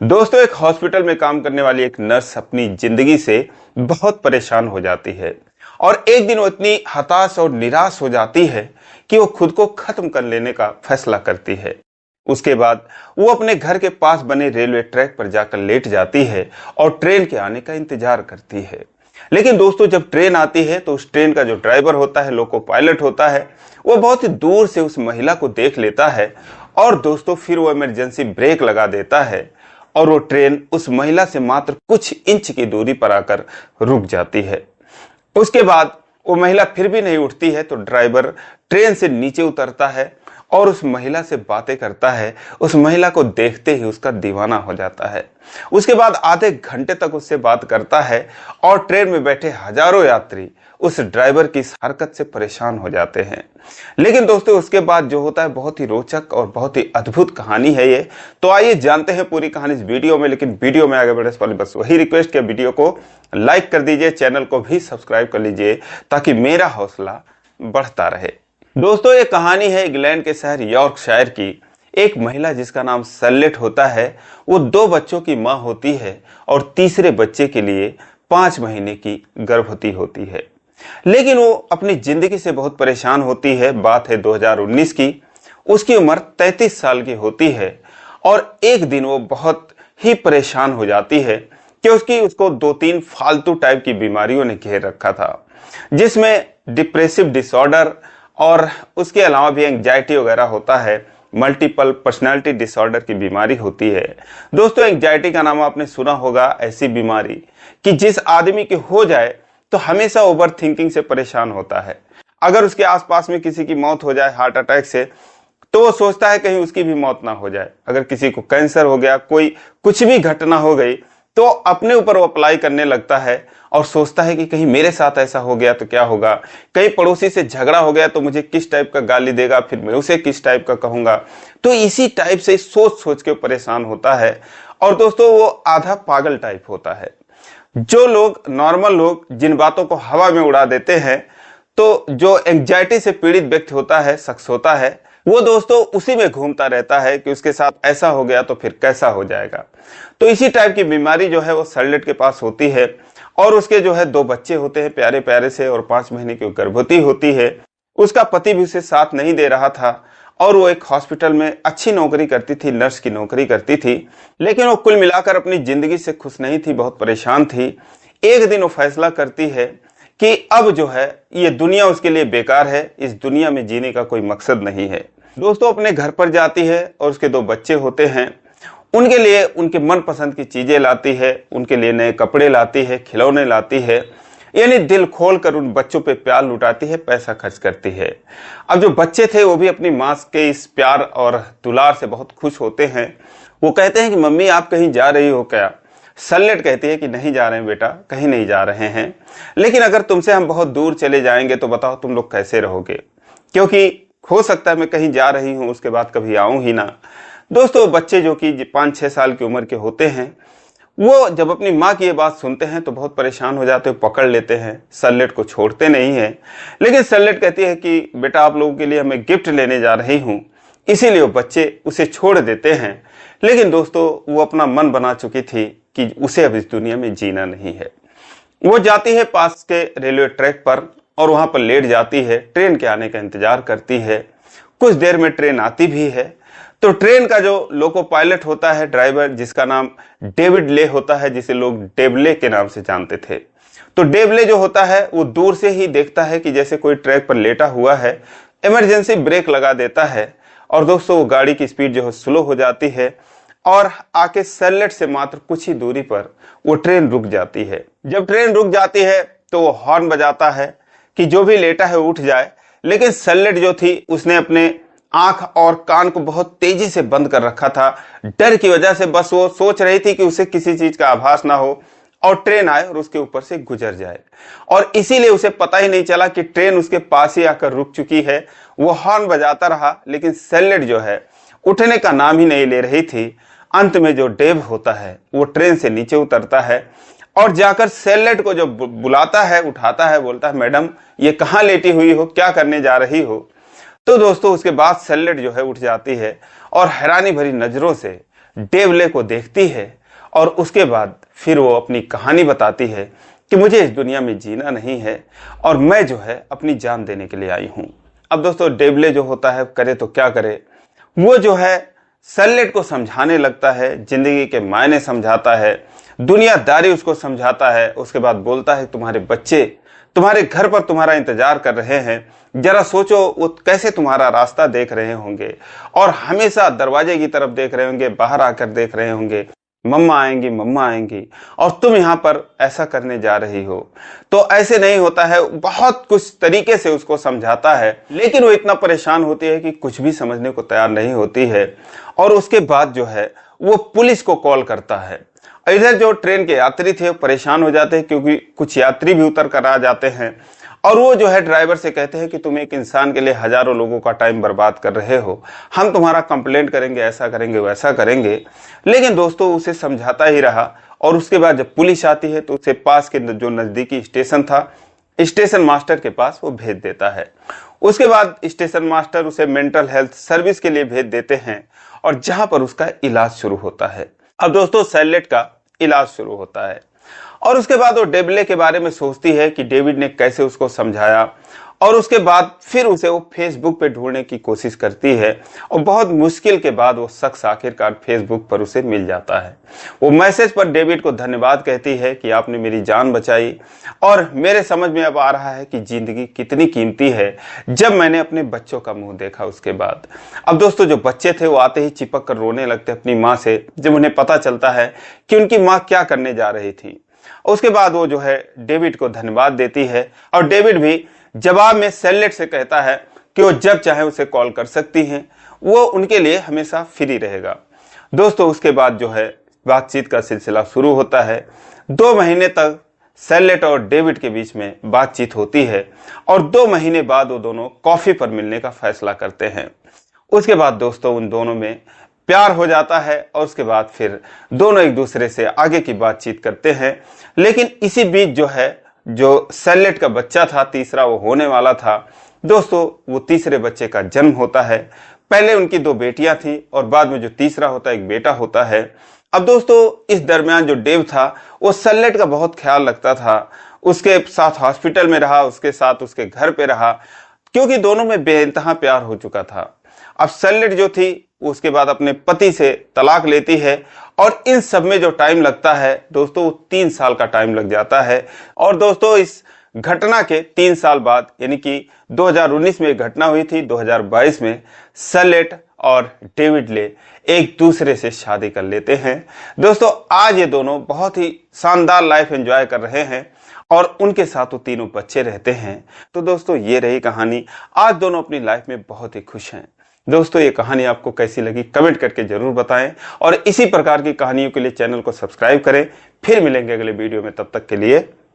दोस्तों, एक हॉस्पिटल में काम करने वाली एक नर्स अपनी जिंदगी से बहुत परेशान हो जाती है और एक दिन वो इतनी हताश और निराश हो जाती है कि वो खुद को खत्म कर लेने का फैसला करती है। उसके बाद वो अपने घर के पास बने रेलवे ट्रैक पर जाकर लेट जाती है और ट्रेन के आने का इंतजार करती है। लेकिन दोस्तों, जब ट्रेन आती है तो उस ट्रेन का जो ड्राइवर होता है, लोको पायलट होता है, वो बहुत ही दूर से उस महिला को देख लेता है और दोस्तों फिर वो इमरजेंसी ब्रेक लगा देता है और वो ट्रेन उस महिला से मात्र कुछ इंच की दूरी पर आकर रुक जाती है। उसके बाद वो महिला फिर भी नहीं उठती है तो ड्राइवर ट्रेन से नीचे उतरता है और उस महिला से बातें करता है। उस महिला को देखते ही उसका दीवाना हो जाता है। उसके बाद आधे घंटे तक उससे बात करता है और ट्रेन में बैठे हजारों यात्री उस ड्राइवर की इस हरकत से परेशान हो जाते हैं। लेकिन दोस्तों, उसके बाद जो होता है बहुत ही रोचक और बहुत ही अद्भुत कहानी है ये। तो आइए जानते हैं पूरी कहानी इस वीडियो में। लेकिन वीडियो में आगे बढ़ने से पहले बस वही रिक्वेस्ट कि वीडियो को लाइक कर दीजिए, चैनल को भी सब्सक्राइब कर लीजिए ताकि मेरा हौसला बढ़ता रहे। दोस्तों, ये कहानी है इंग्लैंड के शहर यॉर्कशायर की। एक महिला जिसका नाम सैलेट होता है, वो 2 बच्चों की मां होती है और तीसरे बच्चे के लिए 5 महीने की गर्भवती होती है। लेकिन वो अपनी जिंदगी से बहुत परेशान होती है। बात है 2019 की। उसकी उम्र 33 साल की होती है और एक दिन वो बहुत ही परेशान हो जाती है कि उसको 2-3 फालतू टाइप की बीमारियों ने घेर रखा था, जिसमें डिप्रेसिव डिसऑर्डर और उसके अलावा भी एंजाइटी वगैरह होता है। मल्टीपल पर्सनालिटी डिसऑर्डर की बीमारी होती है। दोस्तों, एंजाइटी का नाम आपने सुना होगा। ऐसी बीमारी कि जिस आदमी की हो जाए तो हमेशा ओवर थिंकिंग से परेशान होता है। अगर उसके आसपास में किसी की मौत हो जाए हार्ट अटैक से, तो वो सोचता है कहीं उसकी भी मौत ना हो जाए। अगर किसी को कैंसर हो गया, कोई कुछ भी घटना हो गई, तो अपने ऊपर वो अप्लाई करने लगता है और सोचता है कि कहीं मेरे साथ ऐसा हो गया तो क्या होगा। कहीं पड़ोसी से झगड़ा हो गया तो मुझे किस टाइप का गाली देगा, फिर मैं उसे किस टाइप का कहूंगा। तो इसी टाइप से सोच सोच के परेशान होता है। और दोस्तों, वो आधा पागल टाइप होता है। जो लोग नॉर्मल लोग जिन बातों को हवा में उड़ा देते हैं, तो जो एंजाइटी से पीड़ित व्यक्ति होता है, शख्स होता है, वो दोस्तों उसी में घूमता रहता है कि उसके साथ ऐसा हो गया तो फिर कैसा हो जाएगा। तो इसी टाइप की बीमारी जो है वो सैलेट के पास होती है और उसके जो है 2 बच्चे होते हैं प्यारे प्यारे से और 5 महीने की गर्भवती होती है। उसका पति भी उसे साथ नहीं दे रहा था और वो एक हॉस्पिटल में अच्छी नौकरी करती थी, नर्स की नौकरी करती थी। लेकिन वो कुल मिलाकर अपनी जिंदगी से खुश नहीं थी, बहुत परेशान थी। एक दिन वो फैसला करती है कि अब जो है ये दुनिया उसके लिए बेकार है, इस दुनिया में जीने का कोई मकसद नहीं है। दोस्तों, अपने घर पर जाती है और उसके 2 बच्चे होते हैं। उनके लिए उनके मनपसंद की चीजें लाती है, उनके लिए नए कपड़े लाती है, खिलौने लाती है, यानी दिल खोलकर उन बच्चों पे प्यार लुटाती है, पैसा खर्च करती है। अब जो बच्चे थे वो भी अपनी माँ के इस प्यार और दुलार से बहुत खुश होते हैं। वो कहते हैं कि मम्मी आप कहीं जा रही हो क्या? सैलेट कहती है कि नहीं जा रहे हैं बेटा, कहीं नहीं जा रहे हैं। लेकिन अगर तुमसे हम बहुत दूर चले जाएंगे तो बताओ तुम लोग कैसे रहोगे? क्योंकि हो सकता है मैं कहीं जा रही हूँ उसके बाद कभी आऊं ही ना। दोस्तों, बच्चे जो कि 5-6 साल की उम्र के होते हैं, वो जब अपनी माँ की ये बात सुनते हैं तो बहुत परेशान हो जाते हैं, पकड़ लेते हैं, सैलेट को छोड़ते नहीं है। लेकिन सैलेट कहती है कि बेटा आप लोगों के लिए मैं गिफ्ट लेने जा रही हूँ, इसीलिए वो बच्चे उसे छोड़ देते हैं। लेकिन दोस्तों, वो अपना मन बना चुकी थी कि उसे अब इस दुनिया में जीना नहीं है। वो जाती है पास के रेलवे ट्रैक पर और वहां पर लेट जाती है, ट्रेन के आने का इंतजार करती है। कुछ देर में ट्रेन आती भी है। तो ट्रेन का जो लोको पायलट होता है, ड्राइवर, जिसका नाम डेविड ले होता है, जिसे लोग डेवले के नाम से जानते थे। तो डेवले जो होता है वो दूर से ही देखता है कि जैसे कोई ट्रैक पर लेटा हुआ है, इमरजेंसी ब्रेक लगा देता है और दोस्तों वो गाड़ी की स्पीड जो है स्लो हो जाती है और आके सैलेट से मात्र कुछ ही दूरी पर वो ट्रेन रुक जाती है। जब ट्रेन रुक जाती है तो वो हॉर्न बजाता है कि जो भी लेटा है उठ जाए। लेकिन सैलेट जो थी उसने अपने आंख और कान को बहुत तेजी से बंद कर रखा था, डर की वजह से। बस वो सोच रही थी कि उसे किसी चीज का आभास ना हो और ट्रेन आए और उसके ऊपर से गुजर जाए। और इसीलिए उसे पता ही नहीं चला कि ट्रेन उसके पास ही आकर रुक चुकी है। वो हॉर्न बजाता रहा, लेकिन सैलेट जो है उठने का नाम ही नहीं ले रही थी। अंत में जो डेव होता है वो ट्रेन से नीचे उतरता है और जाकर सैलेट को जो बुलाता है, उठाता है, बोलता है मैडम ये कहाँ लेटी हुई हो, क्या करने जा रही हो? तो दोस्तों, उसके बाद सैलेट जो है उठ जाती है और हैरानी भरी नजरों से डेवले को देखती है और उसके बाद फिर वो अपनी कहानी बताती है कि मुझे इस दुनिया में जीना नहीं है और मैं जो है अपनी जान देने के लिए आई हूँ। अब दोस्तों डेवले जो होता है करे तो क्या करे, वो जो है सैलेट को समझाने लगता है, जिंदगी के मायने समझाता है, दुनियादारी उसको समझाता है। उसके बाद बोलता है तुम्हारे बच्चे तुम्हारे घर पर तुम्हारा इंतजार कर रहे हैं, जरा सोचो वो कैसे तुम्हारा रास्ता देख रहे होंगे और हमेशा दरवाजे की तरफ देख रहे होंगे, बाहर आकर देख रहे होंगे मम्मा आएंगी और तुम यहाँ पर ऐसा करने जा रही हो। तो ऐसे नहीं होता है, बहुत कुछ तरीके से उसको समझाता है, लेकिन वो इतना परेशान होती है कि कुछ भी समझने को तैयार नहीं होती है। और उसके बाद जो है वो पुलिस को कॉल करता है। इधर जो ट्रेन के यात्री थे परेशान हो जाते हैं क्योंकि कुछ यात्री भी उतर कर आ जाते हैं और वो जो है ड्राइवर से कहते हैं कि तुम एक इंसान के लिए हजारों लोगों का टाइम बर्बाद कर रहे हो, हम तुम्हारा कंप्लेंट करेंगे, ऐसा करेंगे वैसा करेंगे। लेकिन दोस्तों उसे समझाता ही रहा और उसके बाद जब पुलिस आती है तो उसे पास के जो नजदीकी स्टेशन था, स्टेशन मास्टर के पास वो भेज देता है। उसके बाद स्टेशन मास्टर उसे मेंटल हेल्थ सर्विस के लिए भेज देते हैं और जहां पर उसका इलाज शुरू होता है। अब दोस्तों सैलेट का इलाज शुरू होता है और उसके बाद वो डेवले के बारे में सोचती है कि डेविड ने कैसे उसको समझाया और उसके बाद फिर उसे वो फेसबुक पे ढूंढने की कोशिश करती है और बहुत मुश्किल के बाद वो शख्स आखिरकार फेसबुक पर उसे मिल जाता है। वो मैसेज पर डेविड को धन्यवाद कहती है कि आपने मेरी जान बचाई और मेरे समझ में अब आ रहा है कि जिंदगी कितनी कीमती है जब मैंने अपने बच्चों का मुंह देखा उसके बाद। अब दोस्तों जो बच्चे थे वो आते ही चिपक कर रोने लगते अपनी माँ से जब उन्हें पता चलता है कि उनकी माँ क्या करने जा रही थी। उसके बाद वो जो है डेविड को धन्यवाद देती है और डेविड भी जवाब में सैलेट से कहता है कि वो जब चाहे उसे कॉल कर सकती हैं, वो उनके लिए हमेशा फ्री रहेगा। दोस्तों उसके बाद जो है बातचीत का सिलसिला शुरू होता है। 2 महीने तक सैलेट और डेविड के बीच में बातचीत होती है और 2 महीने बाद वो दोनों कॉफी पर मिलने का फैसला करते हैं। उसके बाद दोस्तों उन दोनों में प्यार हो जाता है और उसके बाद फिर दोनों एक दूसरे से आगे की बातचीत करते हैं। लेकिन इसी बीच जो है जो सैलेट का बच्चा था तीसरा वो होने वाला था। दोस्तों वो तीसरे बच्चे का जन्म होता है। पहले उनकी 2 बेटियां थी और बाद में जो तीसरा होता है एक बेटा होता है। अब दोस्तों इस दरमियान जो डेव था वो सैलेट का बहुत ख्याल रखता था, उसके साथ हॉस्पिटल में रहा, उसके साथ उसके घर पे रहा, क्योंकि दोनों में बेइंतहा प्यार हो चुका था। अब सैलेट जो थी उसके बाद अपने पति से तलाक लेती है और इन सब में जो टाइम लगता है दोस्तों वो 3 साल का टाइम लग जाता है। और दोस्तों इस घटना के 3 साल बाद यानी कि 2019 में घटना हुई थी, 2022 में सैलेट और डेविड ले एक दूसरे से शादी कर लेते हैं। दोस्तों आज ये दोनों बहुत ही शानदार लाइफ एंजॉय कर रहे हैं और उनके साथ वो तीनों बच्चे रहते हैं। तो दोस्तों ये रही कहानी। आज दोनों अपनी लाइफ में बहुत ही खुश हैं। दोस्तों ये कहानी आपको कैसी लगी कमेंट करके जरूर बताएं और इसी प्रकार की कहानियों के लिए चैनल को सब्सक्राइब करें। फिर मिलेंगे अगले वीडियो में, तब तक के लिए